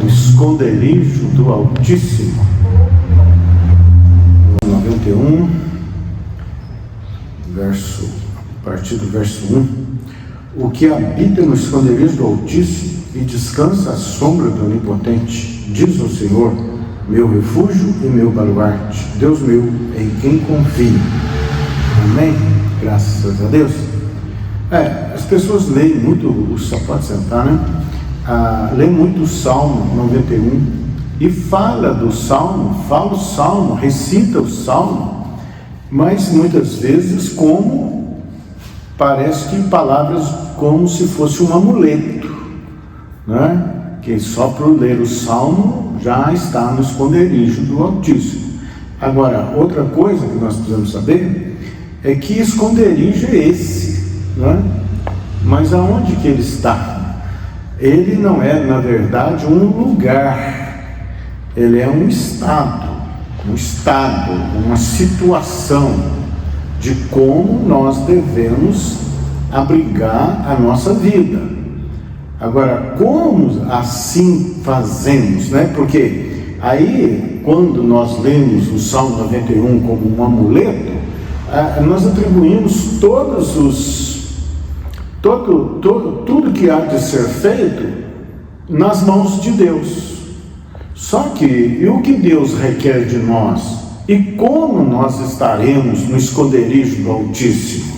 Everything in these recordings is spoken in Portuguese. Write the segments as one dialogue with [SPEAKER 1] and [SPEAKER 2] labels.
[SPEAKER 1] esconderijo do Altíssimo. 91, a partir do verso 1. O que habita no esconderijo do Altíssimo e descansa à sombra do Onipotente, diz o Senhor, meu refúgio e meu baluarte, Deus meu, em quem confio. Amém? Graças a Deus. As pessoas leem muito, só pode sentar, né? Leem muito o Salmo 91 e fala o Salmo, recita o Salmo, mas muitas vezes parece que palavras como se fosse um amuleto, né? Que só por ler o Salmo já está no esconderijo do Altíssimo. Agora, outra coisa que nós precisamos saber é que esconderijo é esse, né? Mas aonde que ele está? Ele não é, na verdade, um lugar, ele é um estado, uma situação de como nós devemos abrigar a nossa vida. Agora, como assim fazemos, né? Porque aí, quando nós lemos o Salmo 91 como um amuleto, nós atribuímos tudo que há de ser feito nas mãos de Deus. Só que, e o que Deus requer de nós? E como nós estaremos no esconderijo do Altíssimo?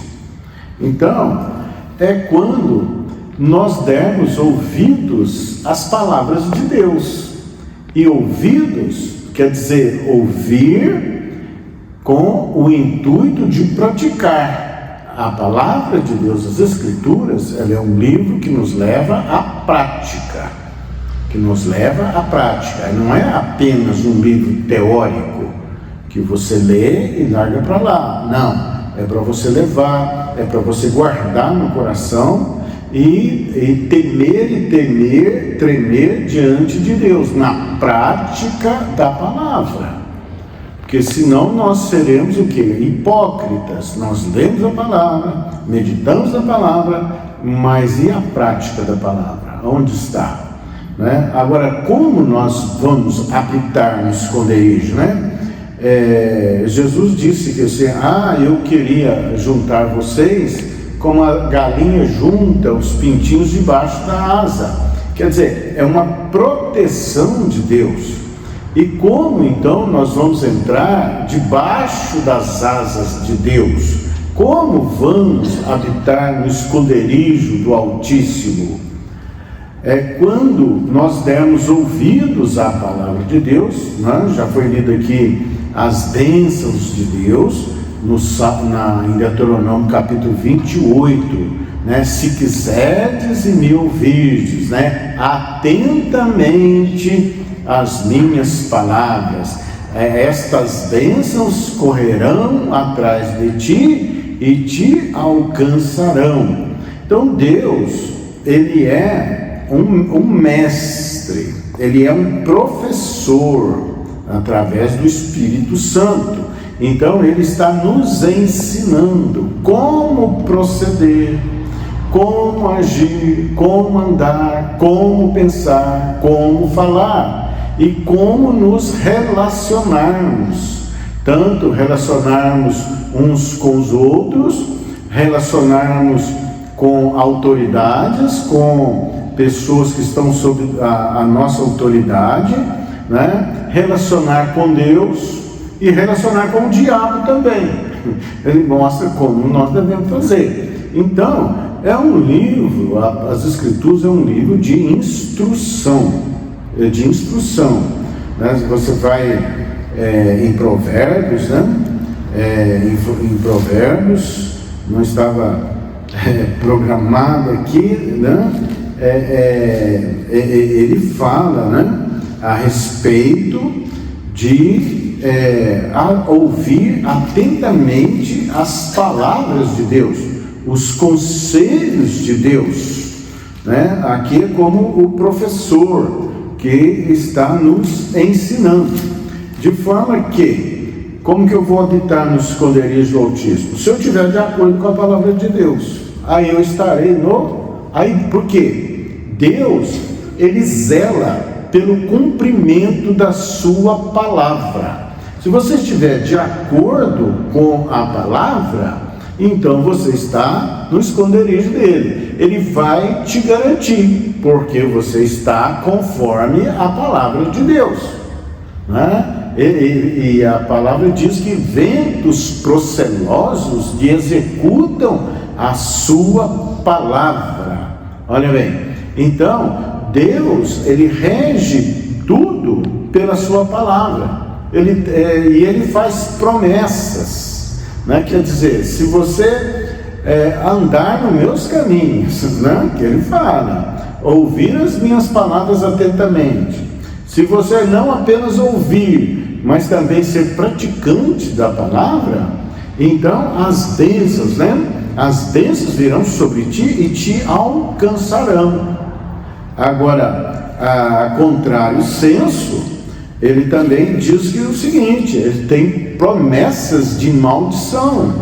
[SPEAKER 1] Então, é quando nós dermos ouvidos às palavras de Deus. E ouvidos quer dizer ouvir com o intuito de praticar. A palavra de Deus, as Escrituras, ela é um livro que nos leva à prática. Não é apenas um livro teórico que você lê e larga para lá. Não, é para você levar, é para você guardar no coração e tremer diante de Deus, na prática da palavra. Porque senão nós seremos o quê? Hipócritas. Nós lemos a palavra, meditamos a palavra, mas e a prática da palavra? Onde está? Né? Agora, como nós vamos habitar no esconderijo, né? Jesus disse que assim, eu queria juntar vocês como a galinha junta os pintinhos debaixo da asa. Quer dizer, é uma proteção de Deus. E como então nós vamos entrar debaixo das asas de Deus? Como vamos habitar no esconderijo do Altíssimo? É quando nós dermos ouvidos à palavra de Deus, né? Já foi lido aqui as bênçãos de Deus, em Deuteronômio capítulo 28, né? Se quiserdes e me ouvirdes, né? Atentamente as minhas palavras, estas bênçãos correrão atrás de ti e te alcançarão. Então Deus, ele é um mestre, ele é um professor através do Espírito Santo. Então ele está nos ensinando como proceder, como agir, como andar, como pensar, como falar e como nos relacionarmos, tanto relacionarmos uns com os outros, relacionarmos com autoridades, com pessoas que estão sob a nossa autoridade, né? Relacionar com Deus e relacionar com o diabo também. Ele mostra como nós devemos fazer. Então, é um livro, as Escrituras é um livro de instrução, né? Você vai em Provérbios, né? Em Provérbios, não estava programado aqui, né? Ele fala, né? A respeito de ouvir atentamente as palavras de Deus, os conselhos de Deus, né? Aqui é como o professor que está nos ensinando, de forma que, como que eu vou habitar no esconderijo do Altíssimo? Se eu estiver de acordo com a palavra de Deus, aí eu estarei aí por quê? Deus, ele zela pelo cumprimento da sua palavra. Se você estiver de acordo com a palavra, então você está no esconderijo dele. Ele vai te garantir, porque você está conforme a palavra de Deus, né? E a palavra diz que ventos procelosos lhe executam a sua palavra. Olha bem, então Deus, ele rege tudo pela sua palavra. E ele faz promessas, né? Quer dizer, se você andar nos meus caminhos, né? Que ele fala, ouvir as minhas palavras atentamente, se você não apenas ouvir, mas também ser praticante da palavra, então as bênçãos, né? As bênçãos virão sobre ti e te alcançarão. Agora, a contrário senso, ele também diz que é o seguinte, ele tem promessas de maldição,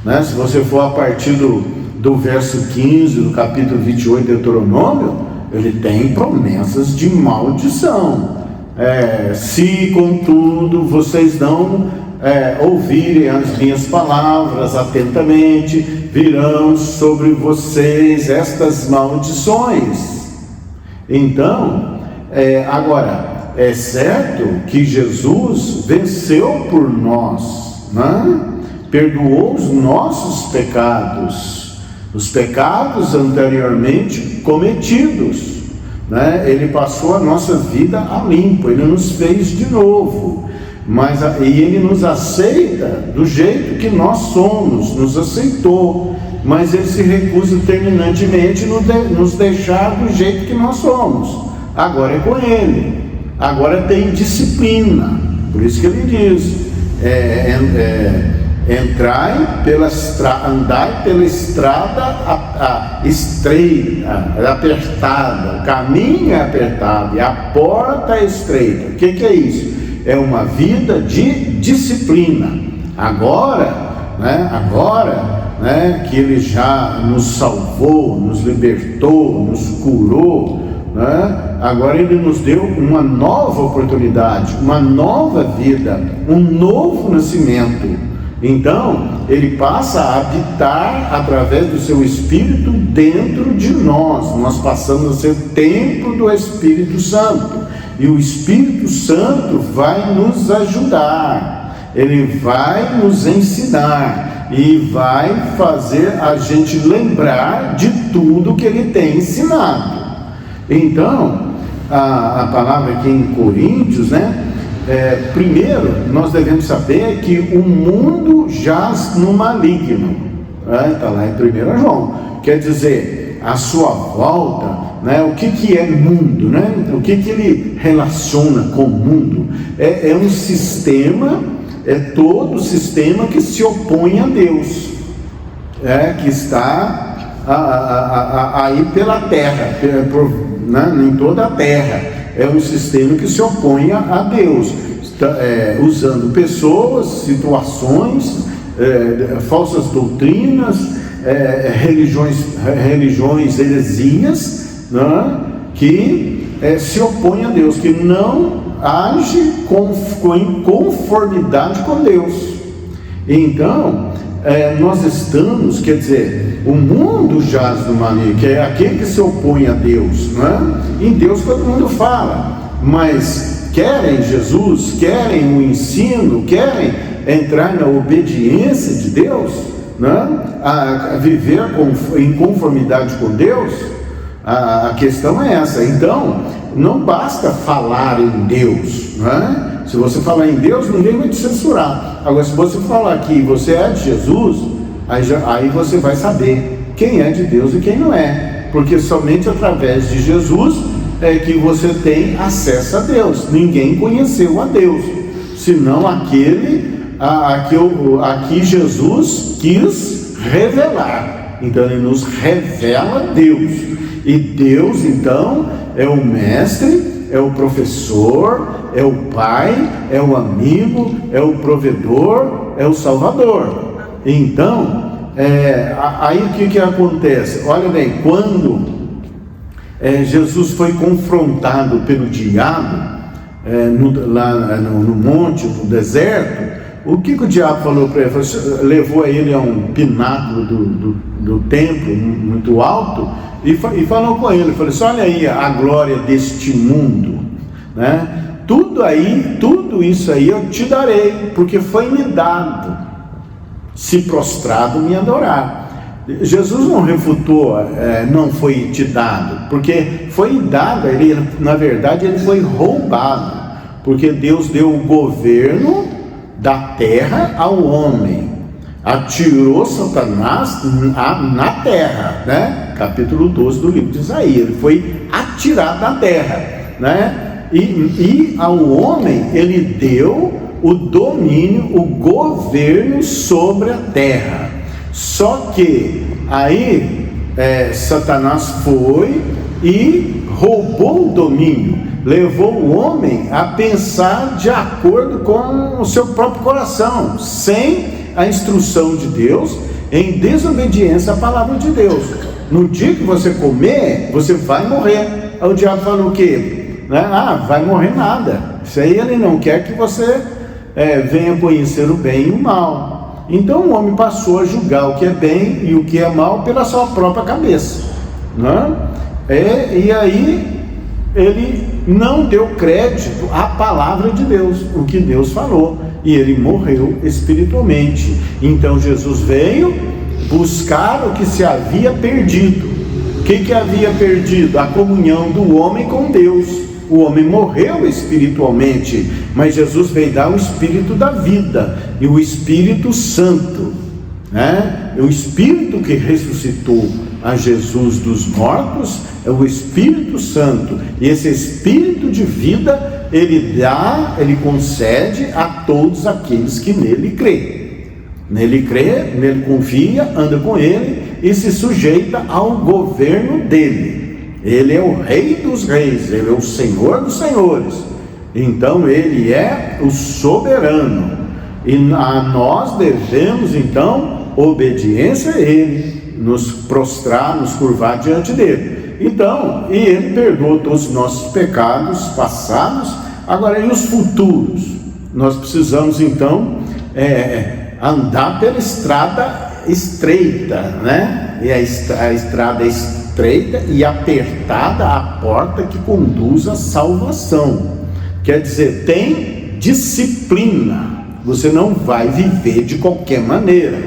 [SPEAKER 1] né? Se você for a partir do verso 15 do capítulo 28 de Deuteronômio, ele tem promessas de maldição. Se contudo vocês não ouvirem as minhas palavras atentamente, virão sobre vocês estas maldições. Então, agora, é certo que Jesus venceu por nós, né? Perdoou os nossos pecados, os pecados anteriormente cometidos, né? Ele passou a nossa vida a limpo, ele nos fez de novo, e ele nos aceita do jeito que nós somos, nos aceitou, mas ele se recusa terminantemente nos deixar do jeito que nós somos. Agora é com ele, agora tem disciplina, por isso que ele diz, andai pela estrada estreita, apertada, o caminho é apertado e a porta é estreita. O que é isso? É uma vida de disciplina. Agora, que ele já nos salvou, nos libertou, nos curou, né? Agora ele nos deu uma nova oportunidade, uma nova vida, um novo nascimento. Então, ele passa a habitar através do seu Espírito dentro de nós. Nós passamos a ser templo do Espírito Santo. E o Espírito Santo vai nos ajudar. Ele vai nos ensinar. E vai fazer a gente lembrar de tudo que ele tem ensinado. Então, a palavra aqui em Coríntios, né? Primeiro, nós devemos saber que o mundo jaz no maligno, está lá em 1 João, quer dizer, a sua volta, né? O que é mundo, né? O que ele relaciona com o mundo? É um sistema, todo sistema que se opõe a Deus, que está aí pela terra, em toda a terra. É um sistema que se opõe a Deus, usando pessoas, situações, falsas doutrinas, religiões heresias, né, que se opõem a Deus, que não age em conformidade com Deus. Então, nós estamos, quer dizer, o mundo jaz no maligno, que é aquele que se opõe a Deus, né? Em Deus todo mundo fala, mas querem Jesus, querem o ensino, querem entrar na obediência de Deus, né? A viver em conformidade com Deus. A questão é essa. Então, não basta falar em Deus, né? Se você falar em Deus, ninguém vai te censurar. Agora, se você falar que você é de Jesus, aí você vai saber quem é de Deus e quem não é, porque somente através de Jesus é que você tem acesso a Deus. Ninguém conheceu a Deus, senão aquele a que Jesus quis revelar. Então ele nos revela Deus, e Deus então é o mestre, é o professor, é o pai, é o amigo, é o provedor, é o salvador. Então, aí o que acontece? Olha bem, quando Jesus foi confrontado pelo diabo lá no monte, no deserto. O que o diabo falou para ele? Levou ele a um pináculo do templo muito alto e falou com ele, falou assim: olha aí a glória deste mundo, né? Tudo isso aí eu te darei, porque foi-me dado, se prostrado me adorar. Jesus não refutou, não foi te dado, porque foi dado, na verdade ele foi roubado, porque Deus deu o governo da terra ao homem, atirou Satanás na terra, né? Capítulo 12 do livro de Isaías, ele foi atirado da terra, né? E ao homem ele deu o domínio, o governo sobre a terra. Só que aí Satanás foi e roubou o domínio, levou o homem a pensar de acordo com o seu próprio coração, sem a instrução de Deus, em desobediência à palavra de Deus. No dia que você comer, você vai morrer. Aí o diabo falou o quê? Vai morrer nada. Isso aí ele não quer que você venha conhecer o bem e o mal. Então o homem passou a julgar o que é bem e o que é mal pela sua própria cabeça, né? E aí ele não deu crédito à palavra de Deus, o que Deus falou, e ele morreu espiritualmente. Então Jesus veio buscar o que se havia perdido. O que havia perdido? A comunhão do homem com Deus. O homem morreu espiritualmente, mas Jesus veio dar o Espírito da vida, e o Espírito Santo, né? O Espírito que ressuscitou a Jesus dos mortos é o Espírito Santo, e esse Espírito de vida ele concede a todos aqueles que nele crê, nele confia, anda com ele e se sujeita ao governo dele. Ele é o Rei dos Reis, ele é o Senhor dos Senhores. Então ele é o soberano, e nós devemos então obediência a ele, nos prostrar, nos curvar diante dele. Então, e ele perdoou todos os nossos pecados passados. Agora, e os futuros? Nós precisamos então andar pela estrada estreita, né? E a estrada estreita e apertada a porta que conduz à salvação. Quer dizer, tem disciplina. Você não vai viver de qualquer maneira.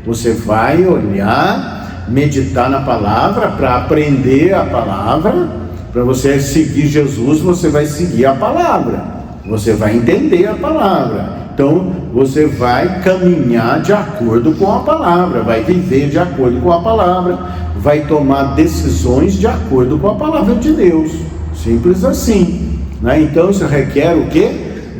[SPEAKER 1] Você vai olhar, meditar na palavra para aprender a palavra. Para você seguir Jesus, você vai seguir a palavra. Você vai entender a palavra. Então, você vai caminhar de acordo com a palavra, vai viver de acordo com a palavra, vai tomar decisões de acordo com a palavra de Deus. Simples assim, né? Então, isso requer o quê?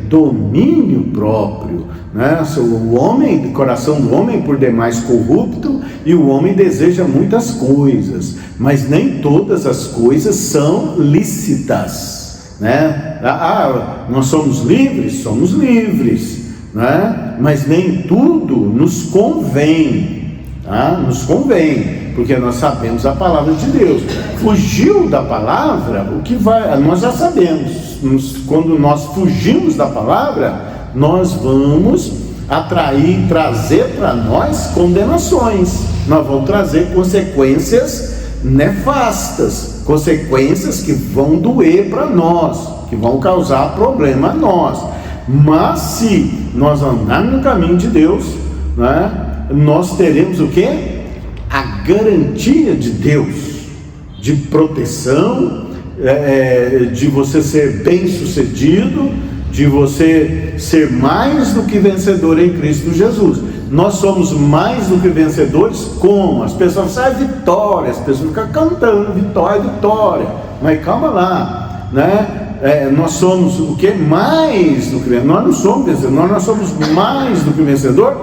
[SPEAKER 1] Domínio próprio, né? O coração do homem por demais corrupto, e o homem deseja muitas coisas, mas nem todas as coisas são lícitas, né? Nós somos livres, né? Mas nem tudo nos convém, tá? Nos convém, porque nós sabemos a palavra de Deus. Fugiu da palavra, nós já sabemos. Quando nós fugimos da palavra, nós vamos trazer para nós condenações. Nós vamos trazer consequências nefastas, consequências que vão doer para nós, que vão causar problema a nós. Mas se nós andarmos no caminho de Deus, né, nós teremos o quê? A garantia de Deus, de proteção, de você ser bem sucedido, de você ser mais do que vencedor em Cristo Jesus. Nós somos mais do que vencedores como? As pessoas falam, vitória, as pessoas ficam cantando, vitória, mas calma lá, né? Nós somos o que? Mais do que vencedor. Nós não somos vencedores, nós somos mais do que vencedor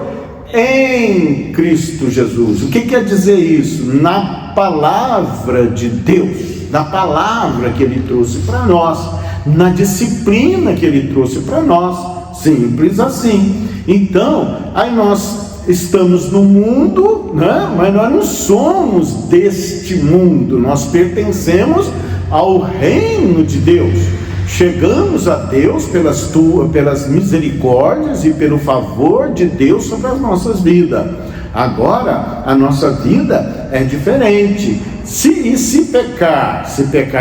[SPEAKER 1] em Cristo Jesus. O que quer dizer isso? Na palavra de Deus, na palavra que Ele trouxe para nós, na disciplina que Ele trouxe para nós, simples assim. Então, aí nós estamos no mundo, né? Mas nós não somos deste mundo, nós pertencemos ao reino de Deus. Chegamos a Deus pelas misericórdias e pelo favor de Deus sobre as nossas vidas. Agora, a nossa vida é diferente. Se pecar,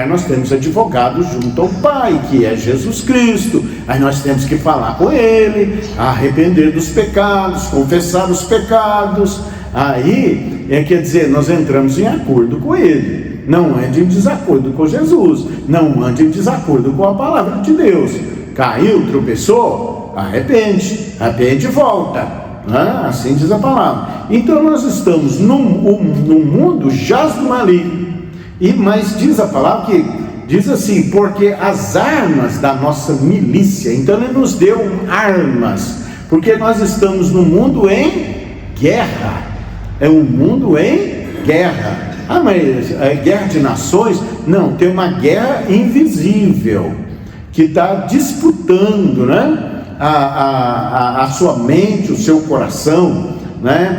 [SPEAKER 1] nós temos advogado junto ao Pai, que é Jesus Cristo. Aí nós temos que falar com Ele, arrepender dos pecados, confessar os pecados. Aí, quer dizer, nós entramos em acordo com Ele. Não ande em desacordo com Jesus, não ande em desacordo com a palavra de Deus. Caiu, tropeçou, arrepende e volta. Assim diz a palavra. Então nós estamos no mundo jaz do maligno. Mas diz a palavra que diz assim, porque as armas da nossa milícia, então Ele nos deu armas, porque nós estamos no mundo em guerra. É um mundo em guerra. Mas é guerra de nações? Não, tem uma guerra invisível que está disputando, a sua mente, o seu coração,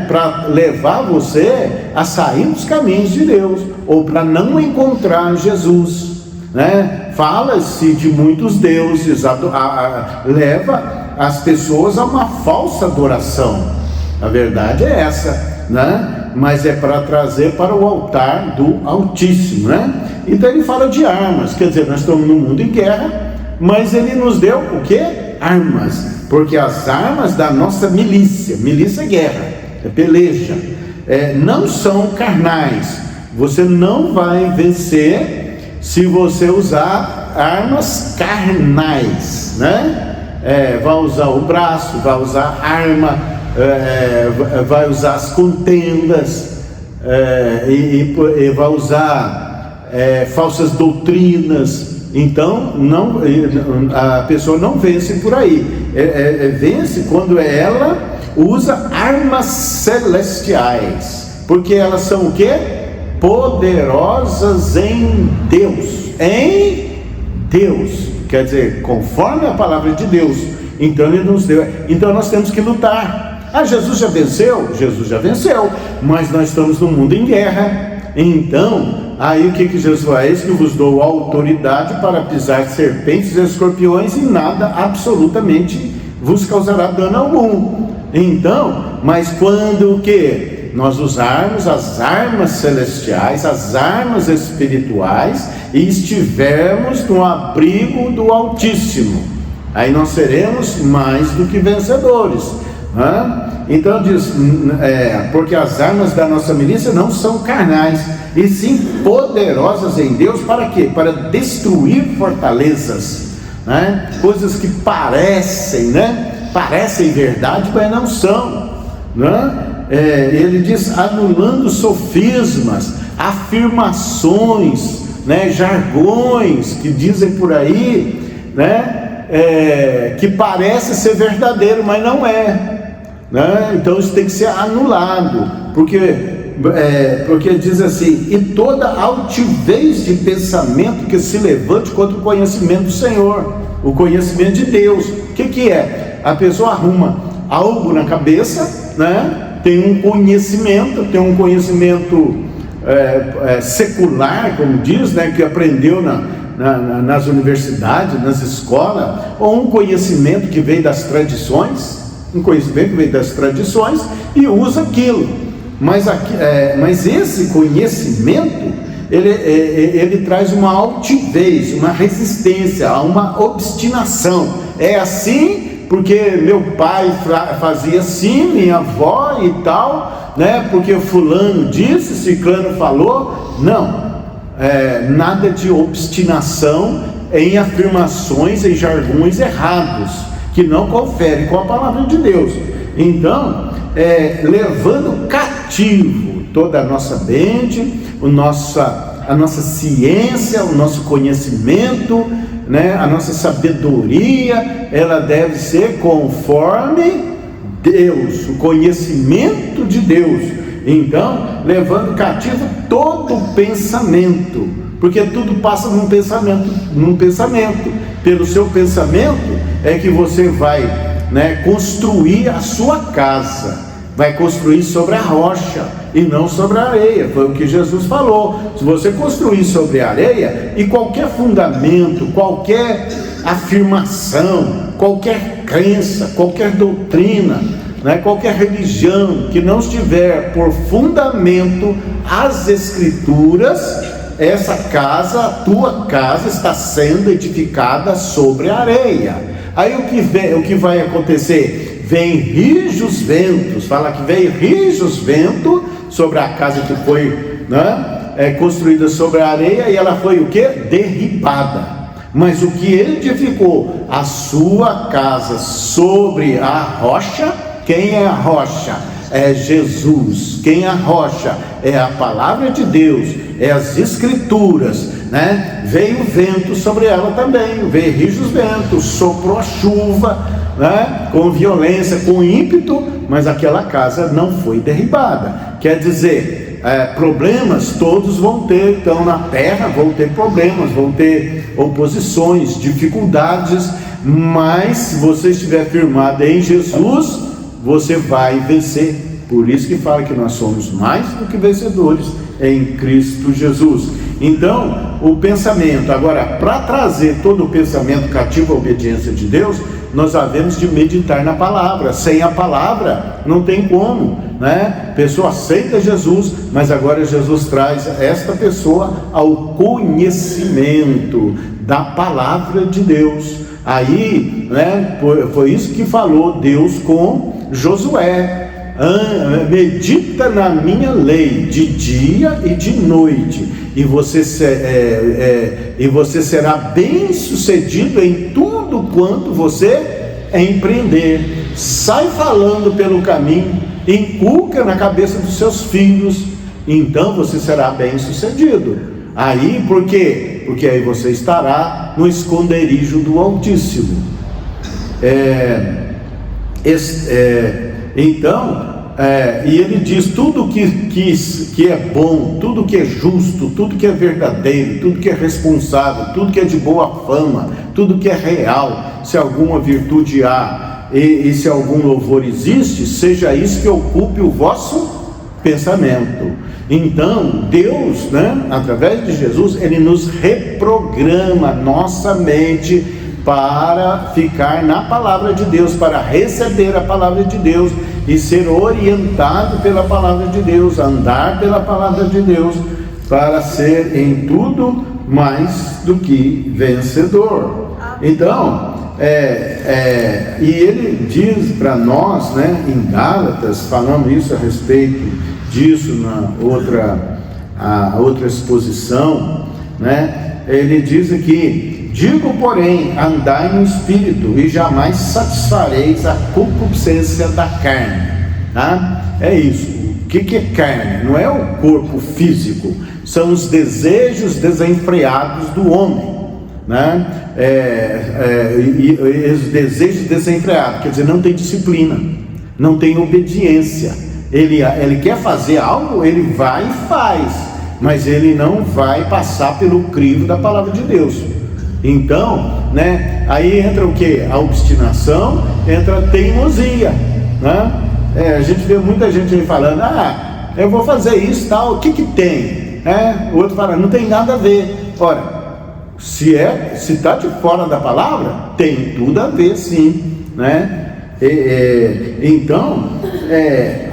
[SPEAKER 1] para levar você a sair dos caminhos de Deus, ou para não encontrar Jesus, Fala-se de muitos deuses, leva as pessoas a uma falsa adoração. A verdade é essa, mas é para trazer para o altar do Altíssimo, Então ele fala de armas, quer dizer, nós estamos no mundo em guerra, mas ele nos deu o quê? Armas, porque as armas da nossa milícia é guerra, é peleja, não são carnais. Você não vai vencer se você usar armas carnais, vai usar o braço, vai usar arma, vai usar as contendas, e vai usar falsas doutrinas. Então a pessoa não vence por aí, vence quando ela usa armas celestiais, porque elas são o quê? Poderosas em Deus, quer dizer, conforme a palavra de Deus. Então Ele nos deu, então nós temos que lutar. Jesus já venceu? Jesus já venceu, mas nós estamos no mundo em guerra. Então, aí o que Jesus fala? Eis que vos dou autoridade para pisar serpentes e escorpiões, e nada absolutamente vos causará dano algum. Então, mas quando o que? Nós usarmos as armas celestiais, as armas espirituais, e estivermos no abrigo do Altíssimo, aí nós seremos mais do que vencedores. Então diz, porque as armas da nossa milícia não são carnais, e sim poderosas em Deus, para quê? Para destruir fortalezas, coisas que parecem verdade, mas não são, ele diz, anulando sofismas, afirmações, jargões que dizem por aí, que parece ser verdadeiro, mas não é. Então isso tem que ser anulado, porque diz assim, e toda altivez de pensamento que se levante contra o conhecimento do Senhor, o conhecimento de Deus. O que é? A pessoa arruma algo na cabeça, tem um conhecimento secular, como diz, que aprendeu nas universidades, nas escolas, ou um conhecimento que veio das tradições, e usa aquilo. Mas esse conhecimento, ele traz uma altivez, uma resistência, uma obstinação. É assim porque meu pai fazia assim, minha avó e tal, porque fulano disse, ciclano falou. Não, nada de obstinação em afirmações, em jargões errados, que não conferem com a palavra de Deus. Então, levando cativo toda a nossa mente, a nossa ciência, o nosso conhecimento, a nossa sabedoria, ela deve ser conforme Deus, o conhecimento de Deus. Então, levando cativo todo o pensamento, porque tudo passa num pensamento. Pelo seu pensamento é que você vai construir a sua casa. vai construir sobre a rocha e não sobre a areia. Foi o que Jesus falou. Se você construir sobre a areia, e qualquer fundamento, qualquer afirmação, qualquer crença, qualquer doutrina, né, qualquer religião que não estiver por fundamento as Escrituras, essa casa, a tua casa, está sendo edificada sobre a areia. Aí o que vai acontecer? Vem rijos ventos, fala que veio rijos vento sobre a casa que foi, né, construída sobre a areia, e ela foi o que? Derribada. Mas o que ele edificou, a sua casa sobre a rocha. Quem é a rocha? É Jesus. Quem é a rocha? É a palavra de Deus, é as Escrituras, né? Veio vento sobre ela também, veio rijos ventos, soprou a chuva, né? Com violência, com ímpeto, mas aquela casa não foi derribada. Quer dizer, problemas todos vão ter, então na terra vão ter problemas, vão ter oposições, dificuldades, mas se você estiver firmado em Jesus, você vai vencer. Por isso que fala que nós somos mais do que vencedores em Cristo Jesus. Então, o pensamento, agora, para trazer todo o pensamento cativo à obediência de Deus, nós havemos de meditar na palavra. Sem a palavra, não tem como, né? A pessoa aceita Jesus, mas agora Jesus traz esta pessoa ao conhecimento da palavra de Deus. Aí, né, foi isso que falou Deus com Josué: medita na minha lei de dia e de noite, e você será bem sucedido em tudo quanto você empreender. Sai falando pelo caminho, inculca na cabeça dos seus filhos, então você será bem sucedido. Aí, por quê? Porque aí você estará no esconderijo do Altíssimo. E ele diz: tudo que é bom, tudo que é justo, tudo que é verdadeiro, tudo que é responsável, tudo que é de boa fama, tudo que é real, se alguma virtude há e se algum louvor existe, seja isso que ocupe o vosso pensamento. Então Deus, né, através de Jesus, Ele nos reprograma nossa mente para ficar na palavra de Deus, para receber a palavra de Deus e ser orientado pela palavra de Deus, andar pela palavra de Deus, para ser em tudo mais do que vencedor. Então, e ele diz para nós, né, em Gálatas, falando isso a respeito disso na outra exposição, né, ele diz aqui: digo, porém, andai no Espírito, e jamais satisfareis a concupiscência da carne. Tá? É isso. O que é carne? Não é o corpo físico, são os desejos desenfreados do homem, né? E os desejos desenfreados, quer dizer, não tem disciplina, não tem obediência. Ele quer fazer algo, ele vai e faz, mas ele não vai passar pelo crivo da palavra de Deus. Então, né, aí entra o que? A obstinação, entra a teimosia, né? A gente vê muita gente aí falando: eu vou fazer isso, tal, o que tem? O outro fala: não tem nada a ver. Ora, se está de fora da palavra, tem tudo a ver, sim, né? Então,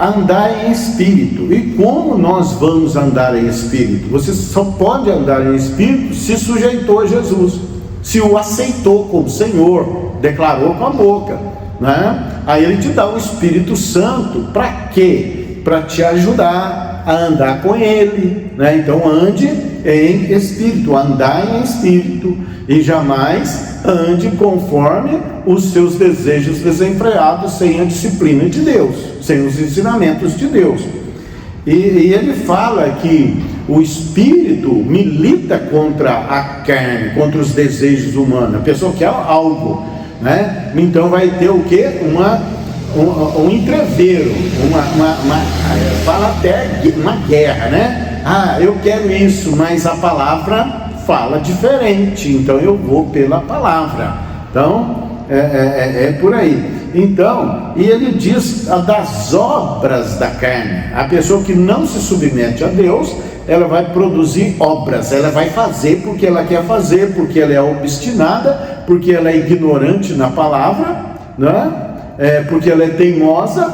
[SPEAKER 1] andar em espírito. E como nós vamos andar em espírito? Você só pode andar em espírito se sujeitou a Jesus, se o aceitou como Senhor, declarou com a boca, né? Aí ele te dá o Espírito Santo. Para quê? Para te ajudar a andar com ele, né? Então ande em espírito, andai em espírito, e jamais ande conforme os seus desejos desenfreados, sem a disciplina de Deus, sem os ensinamentos de Deus. E ele fala que o espírito milita contra a carne, contra os desejos humanos. A pessoa quer algo, né? Então vai ter o quê? Um entreveiro, fala até uma guerra, né? Eu quero isso, mas a palavra fala diferente, então eu vou pela palavra. Então, é por aí. Então, e ele diz das obras da carne. A pessoa que não se submete a Deus, ela vai produzir obras, ela vai fazer porque ela quer fazer, porque ela é obstinada, porque ela é ignorante na palavra, né? Porque ela é teimosa,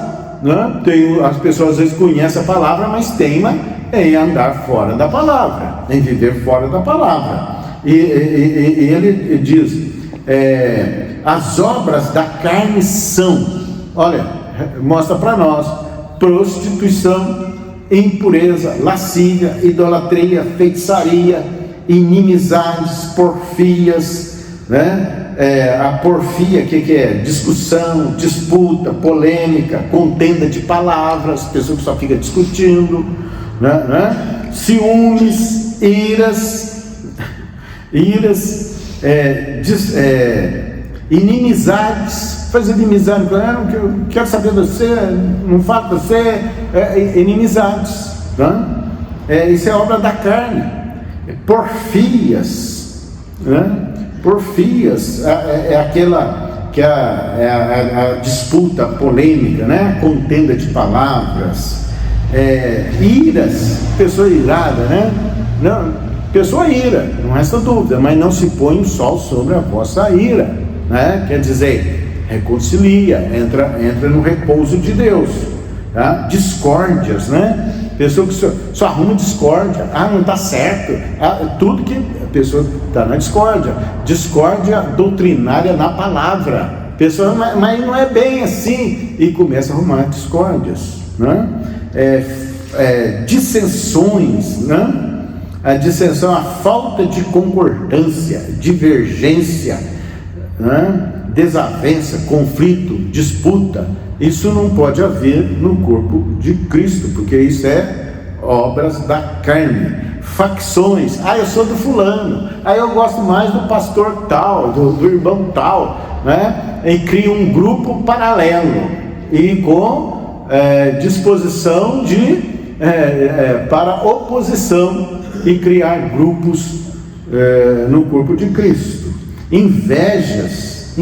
[SPEAKER 1] né? As pessoas às vezes conhecem a palavra, mas teima em andar fora da palavra, em viver fora da palavra. E ele diz, as obras da carne são, olha, mostra para nós: prostituição, impureza, lascívia, idolatria, feitiçaria, inimizades, porfias, né? A porfia, que é? Discussão, disputa, polêmica, contenda de palavras, pessoa que só fica discutindo, né? Ciúmes, inimizades, faz inimizade, eu quero saber de você, não falo de você, inimizades, né? Isso é obra da carne. Porfias, né? Porfias é aquela que a disputa polêmica, né? Contenda de palavras. Iras, pessoa irada, né? Não, pessoa ira, não resta dúvida, mas não se põe o sol sobre a vossa ira, né? Quer dizer, reconcilia, entra no repouso de Deus, tá? Discórdias, né? Pessoa que só arruma discórdia, não está certo, tudo que a pessoa está na discórdia doutrinária na palavra, pessoa, mas não é bem assim, e começa a arrumar discórdias, né? Dissensões, né? A dissensão, a falta de concordância, divergência, né? Desavença, conflito, disputa. Isso não pode haver no corpo de Cristo, porque isso é obras da carne. Facções, eu sou do fulano, eu gosto mais do pastor tal, do irmão tal, né? E cria um grupo paralelo e com disposição para oposição, e criar grupos no corpo de Cristo. Invejas,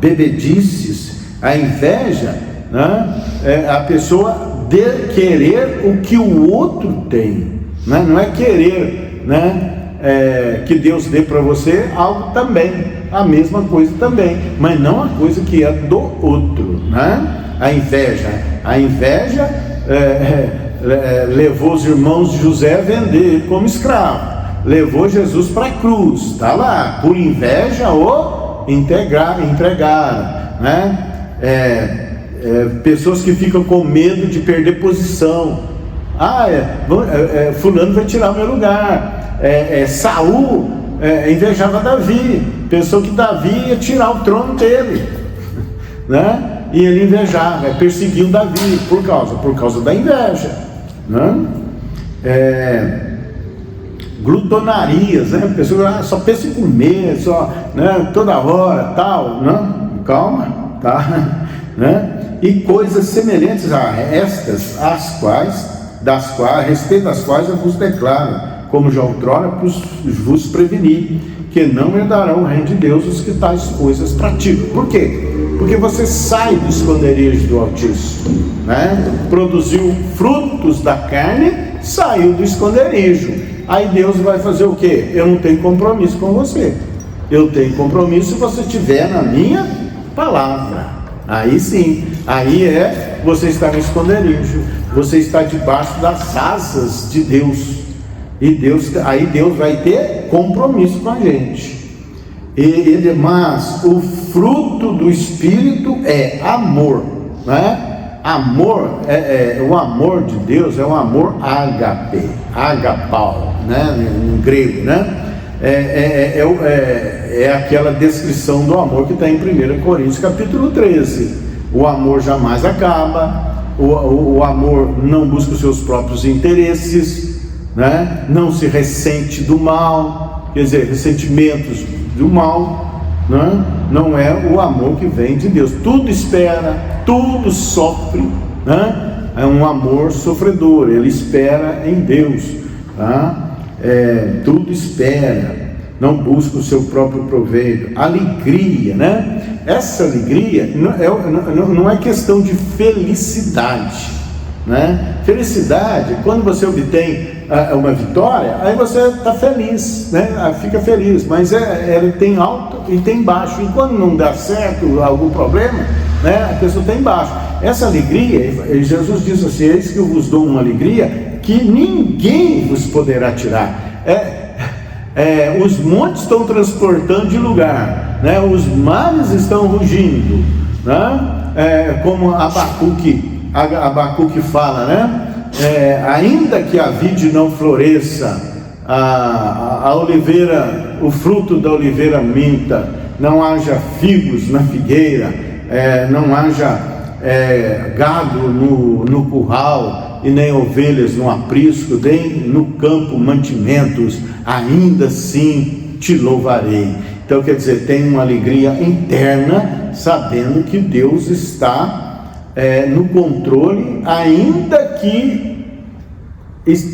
[SPEAKER 1] bebedices. A inveja, né? A pessoa de querer o que o outro tem, né? Não é querer, né? Que Deus dê para você algo também, a mesma coisa também, mas não a coisa que é do outro, né? A inveja levou os irmãos de José a vender como escravo, levou Jesus para a cruz, está lá, por inveja o entregaram, né? Pessoas que ficam com medo de perder posição, fulano vai tirar o meu lugar. Saul invejava Davi, pensou que Davi ia tirar o trono dele, né? E ele invejava, perseguiu Davi por causa da inveja, né? Glutonarias, né? A pessoa só pensa em comer, né? Toda hora, tal, não? Calma, tá? Né? E coisas semelhantes a estas, a respeito das quais eu vos declaro, como já outrora vos preveni, que não herdarão o reino de Deus os que tais coisas praticam. Por quê? Porque você sai do esconderijo do Altíssimo, né? Produziu frutos da carne, saiu do esconderijo. Aí Deus vai fazer o quê? Eu não tenho compromisso com você. Eu tenho compromisso se você estiver na minha palavra. Aí sim, você está no esconderijo, você está debaixo das asas de Deus. E aí Deus vai ter compromisso com a gente. Mas o fruto do Espírito é amor, né? Amor, o amor de Deus é um amor ágape, agapau, né? Em grego, né? É aquela descrição do amor que está em 1 Coríntios capítulo 13. O amor jamais acaba, o amor não busca os seus próprios interesses, né? Não se ressente do mal, quer dizer, ressentimentos do mal, né? Não é o amor que vem de Deus. Tudo espera, tudo sofre, né? É um amor sofredor, ele espera em Deus, tá? Tudo espera, não busca o seu próprio proveito. Alegria, né? Essa alegria não é questão de felicidade, né? Felicidade, quando você obtém uma vitória, aí você está feliz, né? Fica feliz, mas ele tem alto e tem baixo, e quando não dá certo algum problema, né, a pessoa tem baixo. Essa alegria, Jesus diz assim: eis que eu vos dou uma alegria que ninguém vos poderá tirar. Os montes estão transportando de lugar, né? Os mares estão rugindo, né? Como Abacuque fala, né? Ainda que a vide não floresça, a oliveira, o fruto da oliveira minta, não haja figos na figueira, não haja gado no curral e nem ovelhas no aprisco, nem no campo mantimentos, ainda assim te louvarei. Então, quer dizer, tem uma alegria interna, sabendo que Deus está no controle, ainda que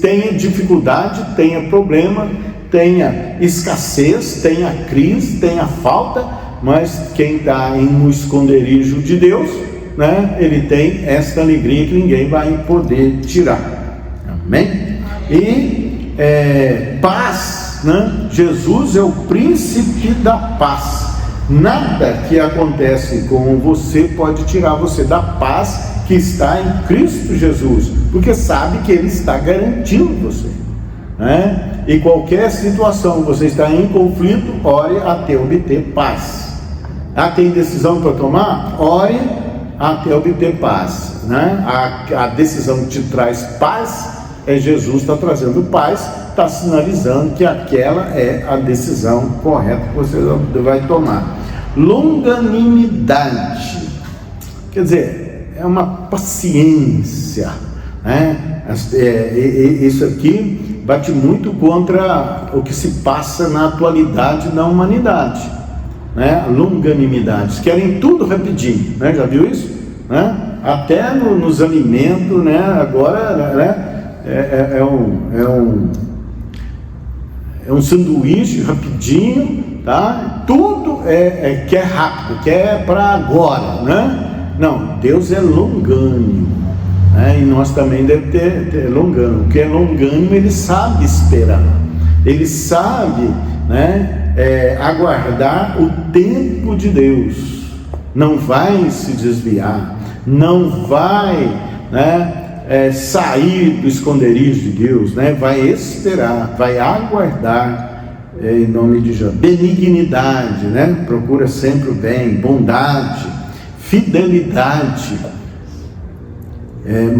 [SPEAKER 1] tenha dificuldade, tenha problema, tenha escassez, tenha crise, tenha falta, mas quem está no esconderijo de Deus, né, ele tem esta alegria que ninguém vai poder tirar. Amém? E paz, né? Jesus é o príncipe da paz. Nada que acontece com você pode tirar você da paz que está em Cristo Jesus, porque sabe que Ele está garantindo você, né? E qualquer situação, você está em conflito, ore até obter paz. Tem decisão para tomar? Ore até obter paz, né? A decisão que te traz paz Jesus está trazendo paz, está sinalizando que aquela é a decisão correta que você vai tomar. Longanimidade, quer dizer, é uma paciência, né? Isso aqui bate muito contra o que se passa na atualidade na humanidade, né? Longanimidade, querem tudo rapidinho, né? Já viu isso? Né? Até nos alimentos, né? Agora, né? É um sanduíche rapidinho, tá? Tudo quer rápido, quer para agora, né? Não, Deus é longânimo, né? E nós também devemos ter longânimo. O que é longânimo, Ele sabe esperar, Ele sabe, né? Aguardar o tempo de Deus, não vai se desviar, não vai, né? Sair do esconderijo de Deus, né? Vai esperar, vai aguardar, em nome de Jesus. Benignidade, né? Procura sempre o bem, bondade, fidelidade,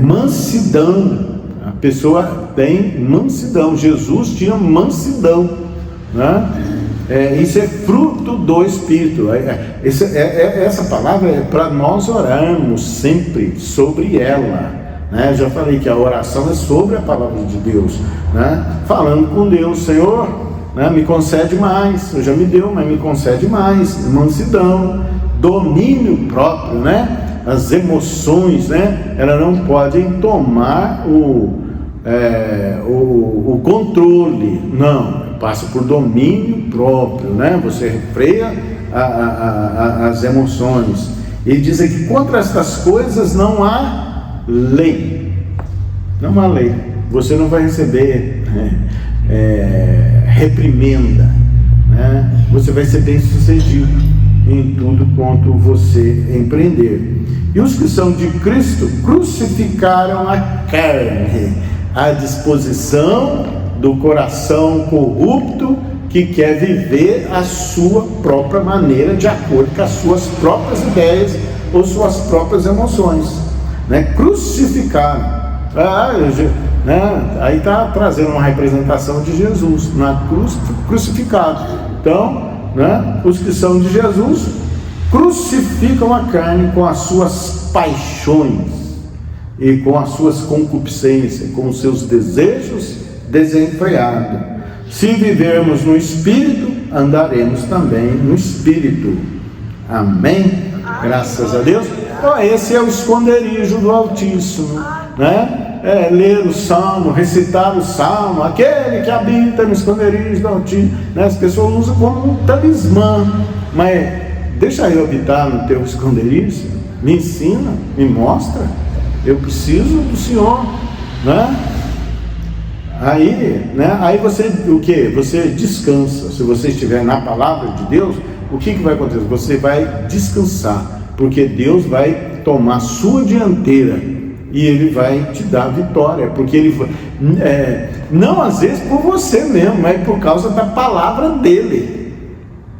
[SPEAKER 1] mansidão. A pessoa tem mansidão. Jesus tinha mansidão, né? Isso é fruto do Espírito. Essa palavra é para nós orarmos sempre sobre ela, né? Já falei que a oração é sobre a palavra de Deus, né? Falando com Deus: Senhor, né, me concede mais. Você já me deu, mas me concede mais. Mansidão, domínio próprio, né? As emoções, né? Elas não podem tomar o controle, não. Passa por domínio próprio, né? Você refreia as emoções. E diz aqui: contra estas coisas não há lei. Não há lei. Você não vai receber reprimenda, né? Você vai ser bem sucedido em tudo quanto você empreender. E os que são de Cristo crucificaram a carne, à disposição do coração corrupto, que quer viver a sua própria maneira, de acordo com as suas próprias ideias ou suas próprias emoções, né? Crucificaram, né? Aí está trazendo uma representação de Jesus na cruz, crucificado. Então, né? Os que são de Jesus crucificam a carne com as suas paixões e com as suas concupiscências, com os seus desejos desenfreados. Se vivermos no Espírito, andaremos também no Espírito. Amém? Graças a Deus. Então, esse é o esconderijo do Altíssimo, né? ler o Salmo, recitar o Salmo, aquele que habita no esconderijo do Altíssimo, né? As pessoas usam como um talismã, mas deixa eu habitar no teu esconderijo, me ensina, me mostra, eu preciso do Senhor, né? Aí você, o que? Você descansa. Se você estiver na palavra de Deus, o que vai acontecer? Você vai descansar, porque Deus vai tomar sua dianteira e Ele vai te dar vitória, porque Ele não às vezes por você mesmo, mas por causa da palavra dEle.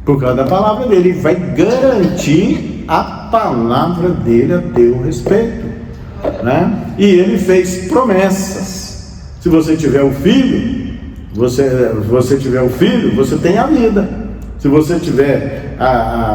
[SPEAKER 1] Por causa da palavra dEle, Ele vai garantir a palavra dEle a teu respeito, né? E Ele fez promessas. Se você tiver o filho, você tem a vida. Se você tiver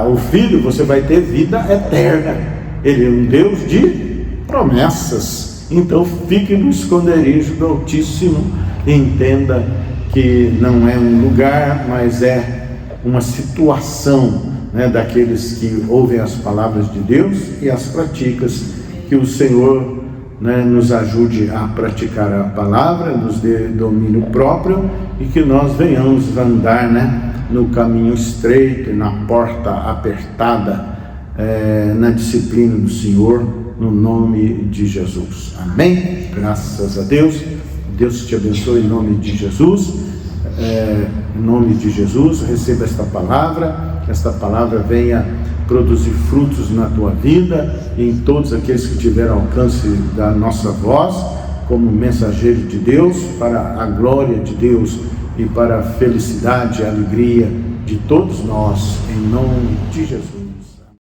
[SPEAKER 1] o filho, você vai ter vida eterna. Ele é um Deus de promessas. Então fique no esconderijo do Altíssimo e entenda que não é um lugar, mas é uma situação, né, daqueles que ouvem as palavras de Deus e as praticas. Que o Senhor, né, nos ajude a praticar a palavra, nos dê domínio próprio e que nós venhamos andar, né, no caminho estreito e na porta apertada, na disciplina do Senhor, no nome de Jesus. Amém? Graças a Deus. Deus te abençoe em nome de Jesus. Em nome de Jesus, receba esta palavra, que esta palavra venha produzir frutos na tua vida e em todos aqueles que tiveram alcance da nossa voz, como mensageiro de Deus, para a glória de Deus e para a felicidade e alegria de todos nós, em nome de Jesus.